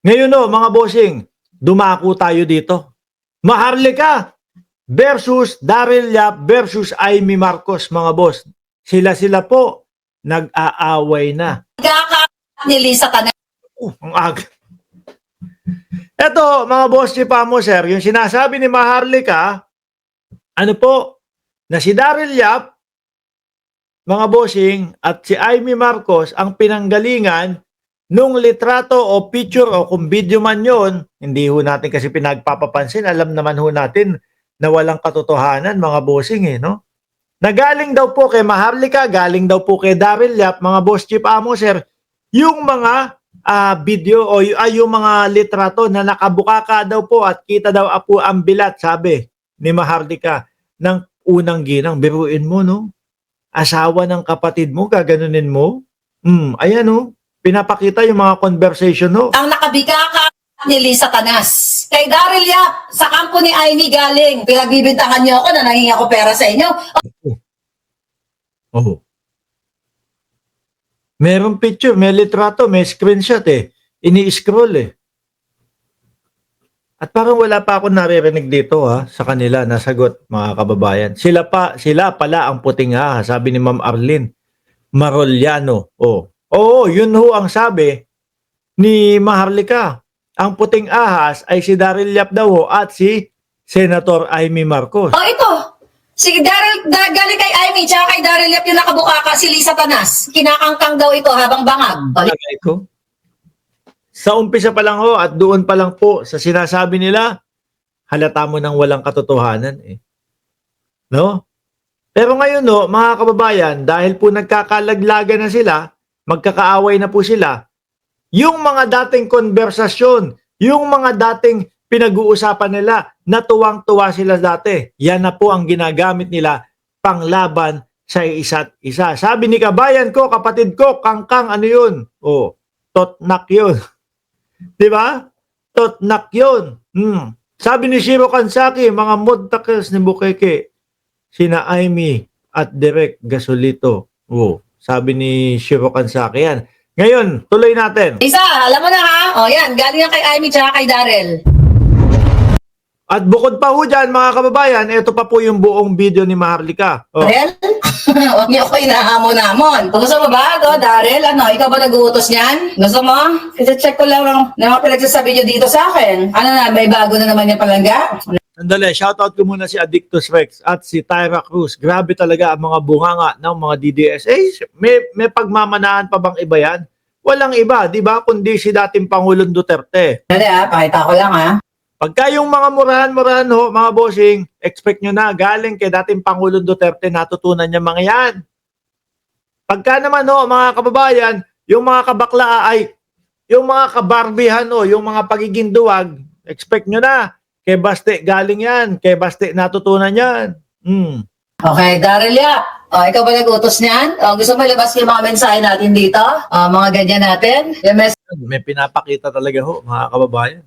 Ngayon no, mga bossing, dumako tayo dito. Maharlika versus Daryl Yap versus Amy Marcos, mga boss. Sila po nag-aaway na. Ni Lisa Tanas. Ang aga. Eto, mga boss si Pamo, sir, yung sinasabi ni Maharlika, ano po, na si Daryl Yap, mga bossing, at si Amy Marcos ang pinanggalingan nung litrato o picture o kung video man yon, hindi ho natin kasi pinagpapapansin, alam naman ho natin na walang katotohanan, mga bossing no? Nagaling daw po kay Maharlika, galing daw po kay Daryl Yap, mga boss Chief Amo, sir, yung mga video o yung mga litrato na nakabukaka daw po at kita daw po ang bilat, sabi ni Maharlika, ng unang ginang. Biruin mo, no? Asawa ng kapatid mo, gaganunin mo? Ayan, no? Pinapakita yung mga conversation, no? Ang nakabigaka ni Lisa Tanas. Kay Daryl Yap, sa kampo ni Amy galing. Pinagbibintangan niyo ako na nanghingi ako pera sa inyo. Oh. Merong picture, may litrato, may screenshot Ini-scroll At parang wala pa ako naririnig dito sa kanila na sagot, mga kababayan. Sila pala ang puting sabi ni Ma'am Arlene Marollano. Oo, yun ho ang sabi ni Maharlika. Ang puting ahas ay si Daryl Yap daw at si Senator Amy Marcos. Ito. Si Daryl, galing kay Amy, tsaka kay Daryl Yap yung nakabukaka, si Lisa Tanas. Kinakangkang daw ito habang bangag. Ito. Sa umpisa pa lang ho at doon pa lang po sa sinasabi nila, halata mo nang walang katotohanan No? Pero ngayon mga kababayan, dahil po nagkakalaglagan na sila, magkakaaway na po sila, yung mga dating konversasyon, yung mga dating pinag-uusapan nila, natuwang-tuwa sila dati. Yan na po ang ginagamit nila panglaban sa isa't isa. Sabi ni kabayan ko, kapatid ko, kangkang, ano yun? Totnak yun. Diba? Totnak yun. Sabi ni Shiro Kansaki, mga modtakers ni Bukeke, sina Amy at Direk Gasolito. Sabi ni Shiro Kansaki yan. Ngayon, tuloy natin. Lisa, alam mo na yan, galing yan kay Amy tsaka kay Daryl. At bukod pa ho dyan, mga kababayan, ito pa po yung buong video ni Maharlika. Daryl? Huwag niyo ako inahamon-hamon. Gusto mo ba, Daryl? Ikaw ba nag-uutos niyan? Gusto mo? Check ko lang na mga pinagsasabi niyo dito sa akin. May bago na naman yung palangga? Sandali, shoutout ko muna si Addictus Rex at si Tyra Cruz. Grabe talaga ang mga bunganga ng mga DDS. May pagmamanahan pa bang iba yan? Walang iba, di ba? Kundi si dating Pangulong Duterte. Dali pakita ko lang Pagka yung mga murahan-murahan mga bossing, expect nyo na, galing kay dating Pangulong Duterte, natutunan niya mga yan. Pagka naman mga kababayan, yung mga kabakla yung mga kabarbihan yung mga pagiging duwag, expect nyo na. Kay Baste galing yan. Kay Baste natutunan yan. Okay, Daryl Yap. Ikaw ba nag-utos niyan? Gusto mo ilabas yung mga mensahe natin dito? Mga ganyan natin? Yung May pinapakita talaga mga kababayan.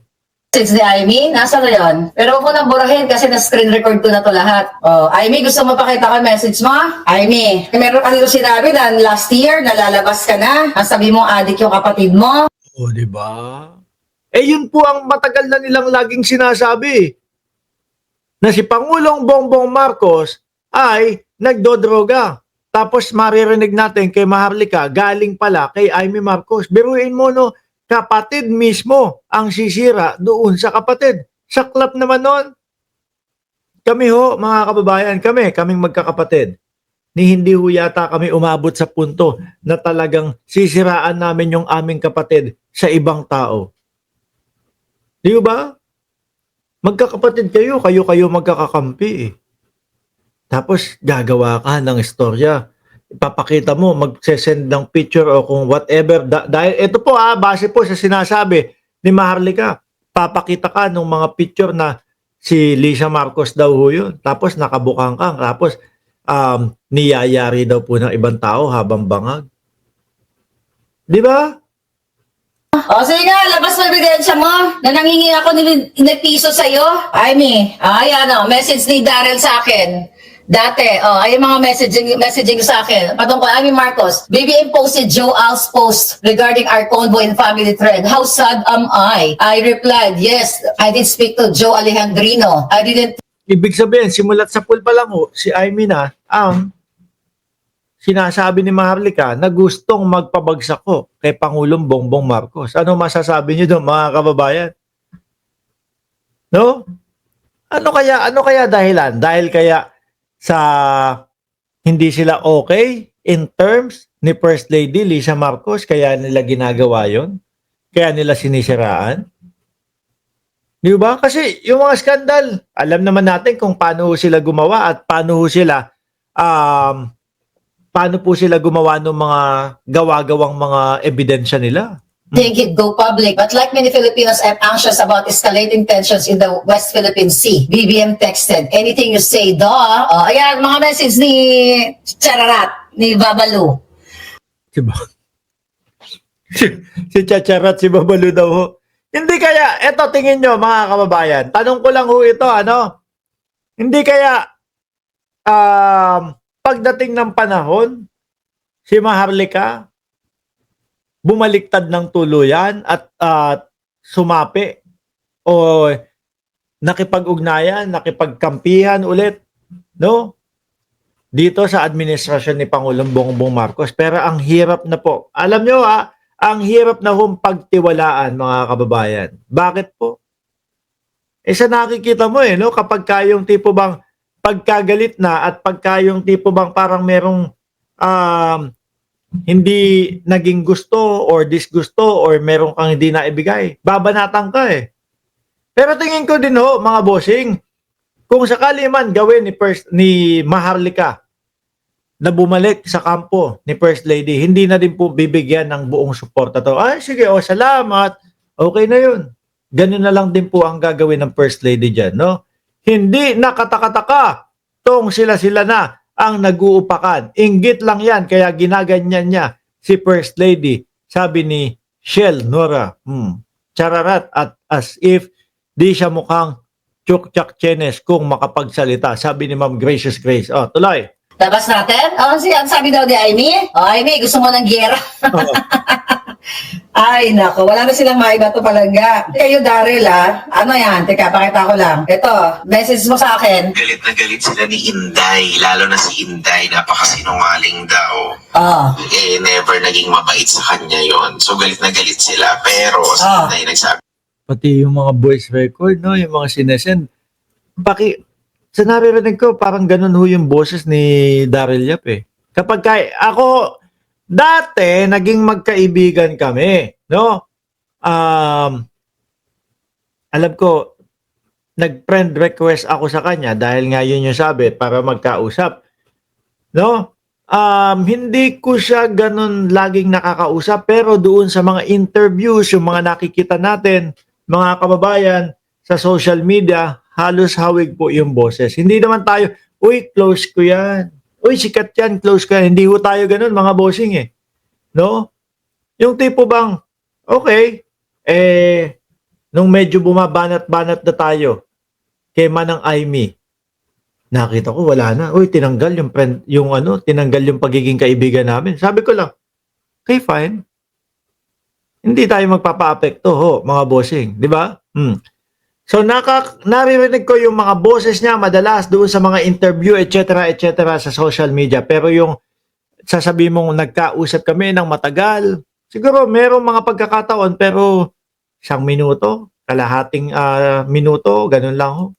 message ni Amy, nasa na yun? Pero huwag mo nang burahin kasi na-screen record ko na to lahat. Amy, gusto mo pakita ko yung message mo? Amy, meron ka dito sinabi na last year, nalalabas ka na. Sabi mo, adik yung kapatid mo. Diba? Yun po ang matagal na nilang laging sinasabi. Na si Pangulong Bongbong Marcos ay nagdodroga. Tapos maririnig natin kay Maharlika, galing pala kay Amy Marcos. Biruin mo kapatid mismo ang sisira doon sa kapatid. Saklap naman nun. Kami mga kababayan, kaming magkakapatid. Ni hindi yata kami umabot sa punto na talagang sisiraan namin yung aming kapatid sa ibang tao. Di ba? Magkakapatid kayo magkakakampi Tapos gagawa ka ng istorya. Ipapakita mo, magsesend ng picture o kung whatever. Dahil ito po base po sa sinasabi ni Maharlika, papakita ka ng mga picture na si Lisa Marcos daw yun. Tapos nakabukang kang. Tapos niyayari daw po ng ibang tao habang bangag. Di ba? Sige nga, labas mo ebidensya mo na nanghingi ako ng piso sa'yo. Amy, message ni Daryl sa akin. Dati, ay mga messaging sa akin. Patungkol, Amy Marcos, BBM posted Joe Al's post regarding our convoy and family thread. How sad am I? I replied, yes, I did speak to Joe Alejandrino. I didn't Ibig sabihin, simulat sa pool pa lang si Amy na ang sinasabi ni Maharlika na gustong magpabagsak ko kay Pangulong Bongbong Marcos. Ano masasabi niyo doon, mga kababayan? No? Ano kaya dahilan? Dahil kaya sa hindi sila okay in terms ni First Lady Lisa Marcos, kaya nila ginagawa yon? Kaya nila sinisiraan? Di ba? Kasi yung mga skandal, alam naman natin kung paano sila gumawa at paano po sila gumawa ng mga gawa-gawang mga ebidensya nila. think it go public. But like many Filipinos, I'm anxious about escalating tensions in the West Philippine Sea. BBM texted, anything you say, ayan, mga message ni Chararat, ni Babalu. Diba? Si Chacharat, si Babalu daw ho. Hindi kaya, eto tingin nyo mga kababayan, tanong ko lang ho ito, hindi kaya pagdating ng panahon, si Maharlika bumaliktad ng tuluyan at sumapi o nakipag-ugnayan, nakipagkampihan ulit, no? Dito sa administrasyon ni Pangulong Bongbong Marcos. Pero ang hirap na po. Alam nyo ang hirap na pagtiwalaan, mga kababayan. Bakit po? Sa nakikita mo no? Kapag kayong tipo bang pagkagalit na at pagka yung tipo bang parang merong hindi naging gusto or disgusto or merong kang hindi naibigay, babanatan ka Pero tingin ko din mga bossing, kung sakali man gawin ni Maharlika na bumalik sa kampo ni First Lady, hindi na din po bibigyan ng buong suporta to. Ay, sige, salamat. Okay na yun. Ganun na lang din po ang gagawin ng First Lady dyan, no? Hindi nakataka-taka tong sila na ang nag-uupakan. Inggit lang yan, kaya ginaganyan niya si First Lady. Sabi ni Shell Nora, chararat at as if di siya mukhang Chukchak Chenes kung makapagsalita. Sabi ni Ma'am Gracious Grace. Tuloy. Labas natin? Sabi daw ni Amy? Amy, gusto mo ng gera? Ay, nako, wala na silang maiba to palangga. Kayo, Daryl, ano yan? Teka, pakita ko lang. Ito, message mo sa akin. Galit na galit sila ni Inday, lalo na si Inday, napakasinungaling daw. Never naging mabait sa kanya yon. So galit na galit sila. Pero si Inday nagsabi, Pati yung mga voice record, no? Yung mga sinesend. Sa naririnig ko, parang ganun yung boses ni Daryl Yap Kapag ako, dati, naging magkaibigan kami, no? Alam ko, nag-friend request ako sa kanya dahil nga yun yung sabi para magkausap. No? Hindi ko siya ganun laging nakakausap, pero doon sa mga interviews, yung mga nakikita natin, mga kababayan, sa social media, halos hawig po yung boses. Hindi naman tayo, uy, close ko yan. Uy, sikat yan, close ko yan. Hindi ho tayo ganun, mga bossing No? Yung tipo bang, okay, nung medyo bumabanat-banat na tayo, kay Manang Amy, nakita ko wala na. Uy, tinanggal tinanggal yung pagiging kaibigan namin. Sabi ko lang, okay, fine. Hindi tayo magpapa-apekto mga bossing, di ba? So naririnig ko yung mga boses niya madalas doon sa mga interview, etc., sa social media. Pero yung sasabi mong nagkausap kami ng matagal, siguro merong mga pagkakataon pero 1 minuto, kalahating minuto, ganun lang